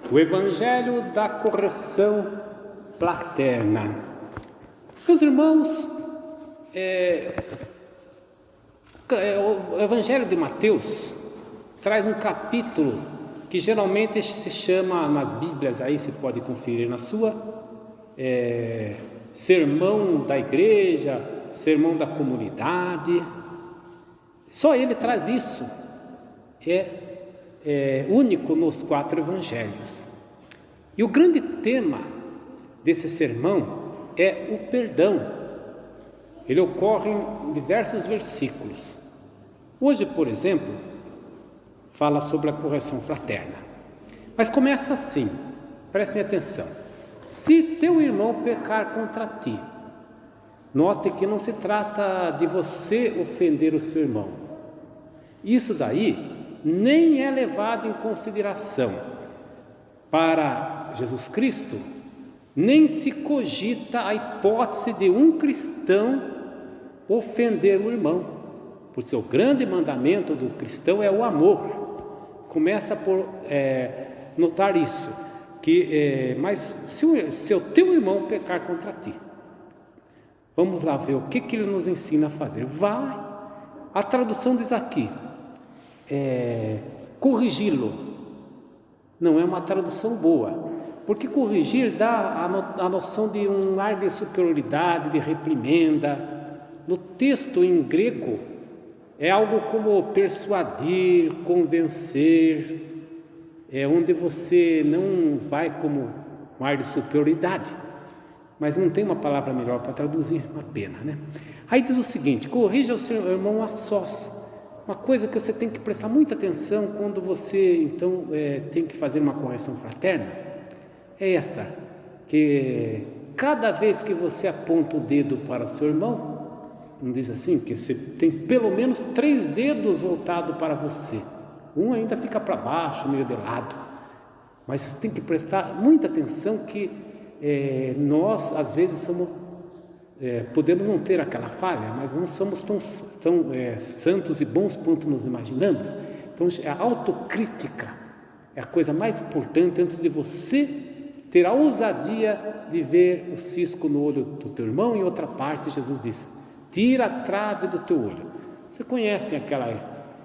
O Evangelho da correção fraterna. Meus irmãos, o Evangelho de Mateus traz um capítulo que geralmente se chama nas Bíblias, aí você pode conferir na sua, sermão da igreja, sermão da comunidade. Só ele traz isso, único nos 4 evangelhos. E o grande tema desse sermão é o perdão. Ele ocorre em diversos versículos. Hoje, por exemplo, fala sobre a correção fraterna. Mas começa assim, prestem atenção. Se teu irmão pecar contra ti, note que não se trata de você ofender o seu irmão. Isso daí nem é levado em consideração para Jesus Cristo, nem se cogita a hipótese de um cristão ofender o irmão, porque o grande mandamento do cristão é o amor. Começa por notar isso, mas se o teu irmão pecar contra ti, vamos lá ver o que ele nos ensina a fazer. A tradução diz aqui, corrigi-lo. Não é uma tradução boa, porque corrigir dá a noção de um ar de superioridade, de reprimenda. No texto em grego é algo como persuadir, convencer, onde você não vai como um ar de superioridade, mas não tem uma palavra melhor para traduzir, uma pena, né? Aí diz o seguinte: corrija o seu irmão a sós. Uma coisa que você tem que prestar muita atenção quando você então tem que fazer uma correção fraterna é esta, que cada vez que você aponta o dedo para o seu irmão, não diz assim, que você tem pelo menos 3 dedos voltados para você, um ainda fica para baixo, meio de lado, mas você tem que prestar muita atenção que nós às vezes podemos não ter aquela falha, mas não somos tão santos e bons quanto nos imaginamos. Então a autocrítica é a coisa mais importante antes de você ter a ousadia de ver o cisco no olho do teu irmão. Em outra parte Jesus diz: tira a trave do teu olho. Você conhece aquela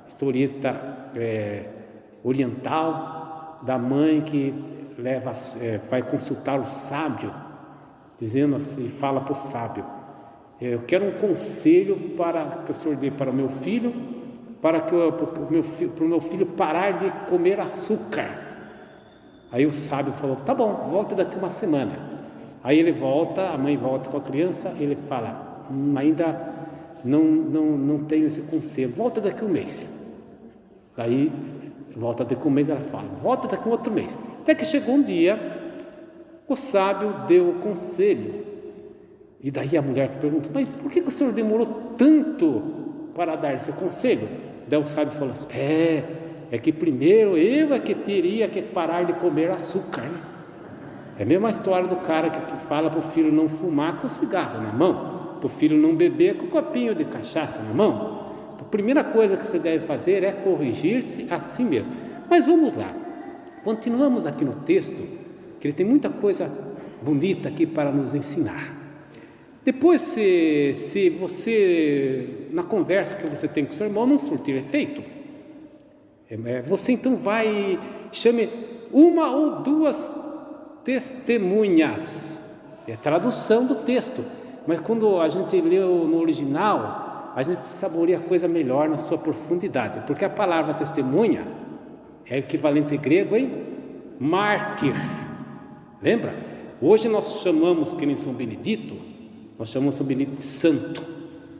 historieta oriental da mãe que vai consultar o sábio, dizendo assim, fala para o sábio: eu quero um conselho para que o senhor dê para o meu filho, para o meu filho parar de comer açúcar. Aí o sábio falou: tá bom, volta daqui uma semana. Aí ele volta, a mãe volta com a criança, ele fala: ainda não tenho esse conselho, volta daqui um mês. Aí volta daqui um mês, ela fala: volta daqui um outro mês. Até que chegou um dia, o sábio deu o conselho, e daí a mulher pergunta: mas por que o senhor demorou tanto para dar esse conselho? Daí o sábio falou assim: é que primeiro eu que teria que parar de comer açúcar, né? É a mesma história do cara que fala para o filho não fumar com o cigarro na mão, para o filho não beber com o copinho de cachaça na mão. Então, a primeira coisa que você deve fazer é corrigir-se a si mesmo. Mas vamos lá, continuamos aqui no texto, que ele tem muita coisa bonita aqui para nos ensinar. Depois, se você, na conversa que você tem com o seu irmão, não surtir efeito, você então chame 1 ou 2 testemunhas. É a tradução do texto, mas quando a gente lê no original, a gente saboreia a coisa melhor na sua profundidade, porque a palavra testemunha é o equivalente grego em mártir. Lembra? Hoje nós chamamos, que nem São Benedito, nós chamamos São Benedito de santo.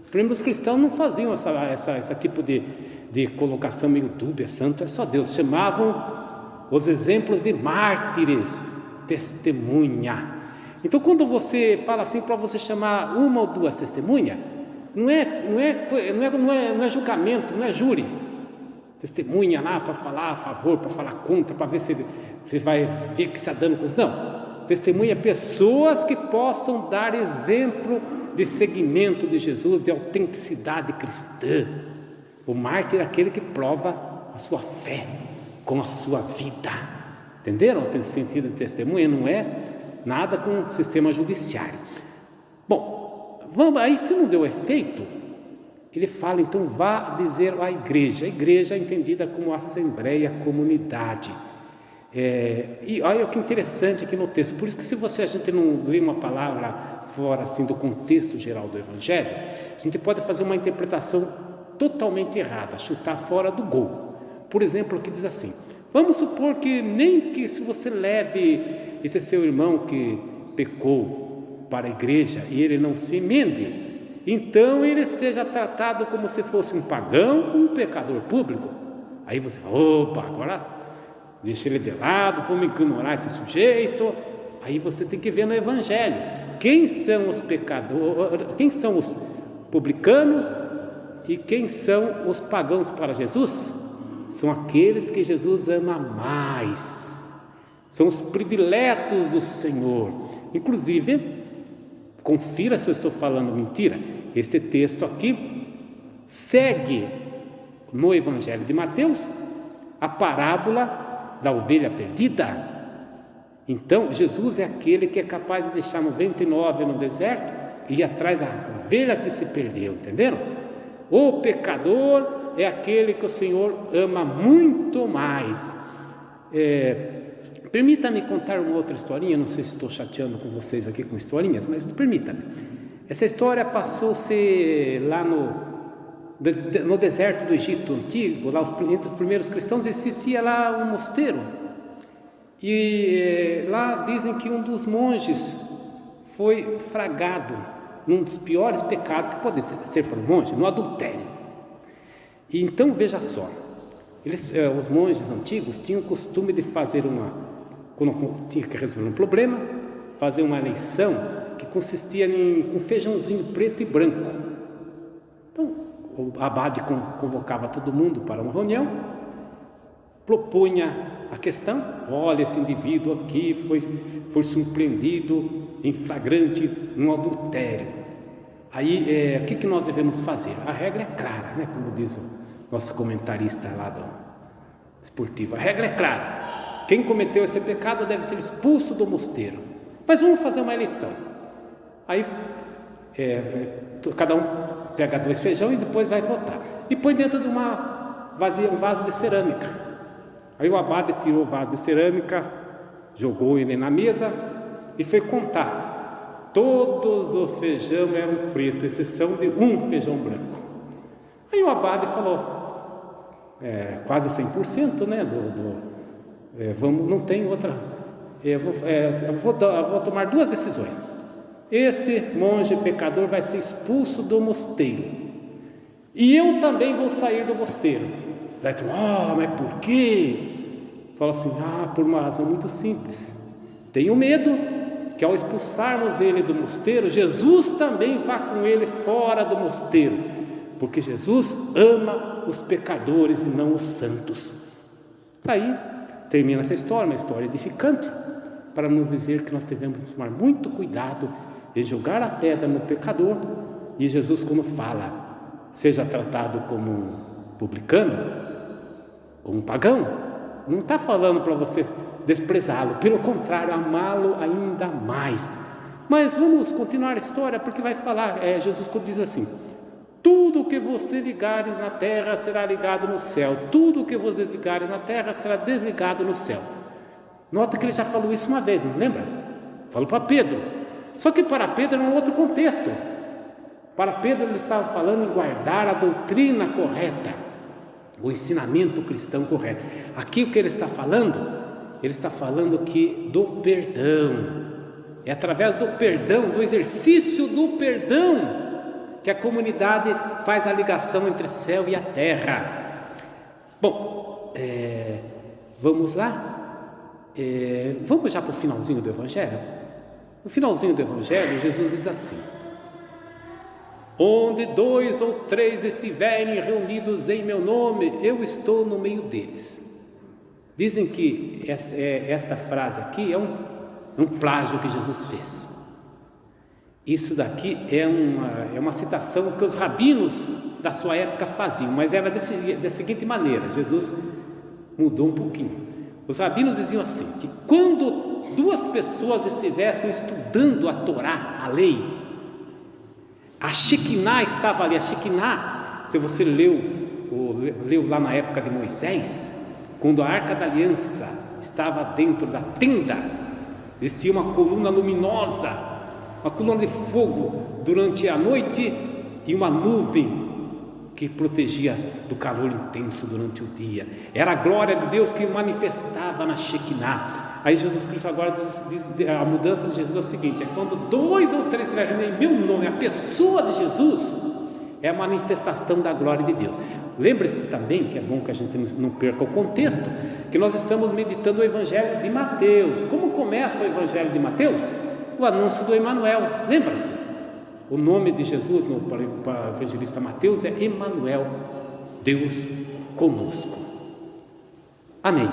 Os primeiros cristãos não faziam esse tipo de colocação meio dúbia: santo é só Deus. Chamavam os exemplos de mártires, testemunha. Então quando você fala assim, para você chamar 1 ou 2 testemunhas, não é julgamento, não é júri. Testemunha lá para falar a favor, para falar contra, para ver se você vai ver que está dando coisa. Não. Testemunha é pessoas que possam dar exemplo de seguimento de Jesus, de autenticidade cristã. O mártir é aquele que prova a sua fé com a sua vida. Entenderam? Tem sentido de testemunha, não é nada com o sistema judiciário. Bom, aí se não deu efeito, ele fala, então vá dizer à igreja. A igreja é entendida como assembleia, comunidade. E olha que interessante aqui no texto. Por isso que a gente não lê uma palavra fora assim do contexto geral do Evangelho, a gente pode fazer uma interpretação totalmente errada, chutar fora do gol. Por exemplo, aqui diz assim: vamos supor que nem que se você leve esse seu irmão que pecou para a igreja e ele não se emende, então ele seja tratado como se fosse um pagão, um pecador público. Aí você fala, opa, agora deixa ele de lado, vamos ignorar esse sujeito. Aí você tem que ver no Evangelho quem são os pecadores, quem são os publicanos e quem são os pagãos para Jesus. São aqueles que Jesus ama mais, são os prediletos do Senhor. Inclusive, confira se eu estou falando mentira, esse texto aqui segue no Evangelho de Mateus a parábola da ovelha perdida. Então Jesus é aquele que é capaz de deixar 99 no deserto e ir atrás da ovelha que se perdeu, entenderam? O pecador é aquele que o Senhor ama muito mais. Permita-me contar uma outra historinha, não sei se estou chateando com vocês aqui com historinhas, mas permita-me. Essa história passou-se lá no deserto do Egito antigo, lá entre os primeiros cristãos existia lá um mosteiro, e lá dizem que um dos monges foi fragado num dos piores pecados que pode ser para um monge, no adultério. E então veja só, os monges antigos tinham o costume de fazer quando tinha que resolver um problema, fazer uma eleição que consistia em um feijãozinho preto e branco. Então o abade convocava todo mundo para uma reunião, propunha a questão: olha, esse indivíduo aqui foi surpreendido em flagrante no adultério. Aí o que nós devemos fazer? A regra é clara, né? Como diz o nosso comentarista lá do esportivo, a regra é clara: quem cometeu esse pecado deve ser expulso do mosteiro. Mas vamos fazer uma eleição. Aí cada um pega 2 feijão e depois vai votar, e põe dentro de um vaso de cerâmica. Aí o abade tirou o vaso de cerâmica, jogou ele na mesa e foi contar. Todos os feijão eram preto, exceção de um feijão branco. Aí o abade falou, quase 100%, né? Não tem outra. Eu vou tomar 2 decisões. Esse monge pecador vai ser expulso do mosteiro, e eu também vou sair do mosteiro. Daí tu, mas por quê? Fala assim, por uma razão muito simples. Tenho medo que ao expulsarmos ele do mosteiro, Jesus também vá com ele fora do mosteiro, porque Jesus ama os pecadores e não os santos. Aí termina essa história, uma história edificante, para nos dizer que nós devemos tomar muito cuidado em jogar a pedra no pecador. E Jesus, quando fala, seja tratado como um publicano ou um pagão, não está falando para você desprezá-lo, pelo contrário, amá-lo ainda mais. Mas vamos continuar a história, porque vai falar, Jesus diz assim: tudo o que você ligares na terra será ligado no céu, tudo o que vocês ligares na terra será desligado no céu. Nota que ele já falou isso uma vez, não lembra? Falou para Pedro, só que para Pedro era um outro contexto. Para Pedro ele estava falando em guardar a doutrina correta, o ensinamento cristão correto. Aqui o que ele está falando? Ele está falando que do perdão, é através do perdão, do exercício do perdão, que a comunidade faz a ligação entre céu e a terra. Bom, vamos lá? Vamos já para o finalzinho do Evangelho? No finalzinho do Evangelho, Jesus diz assim: onde 2 ou 3 estiverem reunidos em meu nome, eu estou no meio deles. Dizem que essa frase aqui é um plágio que Jesus fez. Isso daqui é uma citação que os rabinos da sua época faziam, mas era da seguinte maneira: Jesus mudou um pouquinho. Os rabinos diziam assim, que quando duas pessoas estivessem estudando a Torá, a lei, a Shekinah estava ali. A Shekinah, se você leu lá na época de Moisés, quando a Arca da Aliança estava dentro da tenda, existia uma coluna luminosa, uma coluna de fogo durante a noite e uma nuvem que protegia do calor intenso durante o dia. Era a glória de Deus que manifestava na Shekinah. Aí Jesus Cristo agora diz a mudança de Jesus é o seguinte: é quando 2 ou 3 estiverem em meu nome, a pessoa de Jesus é a manifestação da glória de Deus. Lembre-se também, que é bom que a gente não perca o contexto, que nós estamos meditando o Evangelho de Mateus. Como começa o Evangelho de Mateus? O anúncio do Emanuel. Lembra-se? O nome de Jesus para o evangelista Mateus é Emanuel, Deus conosco. Amém.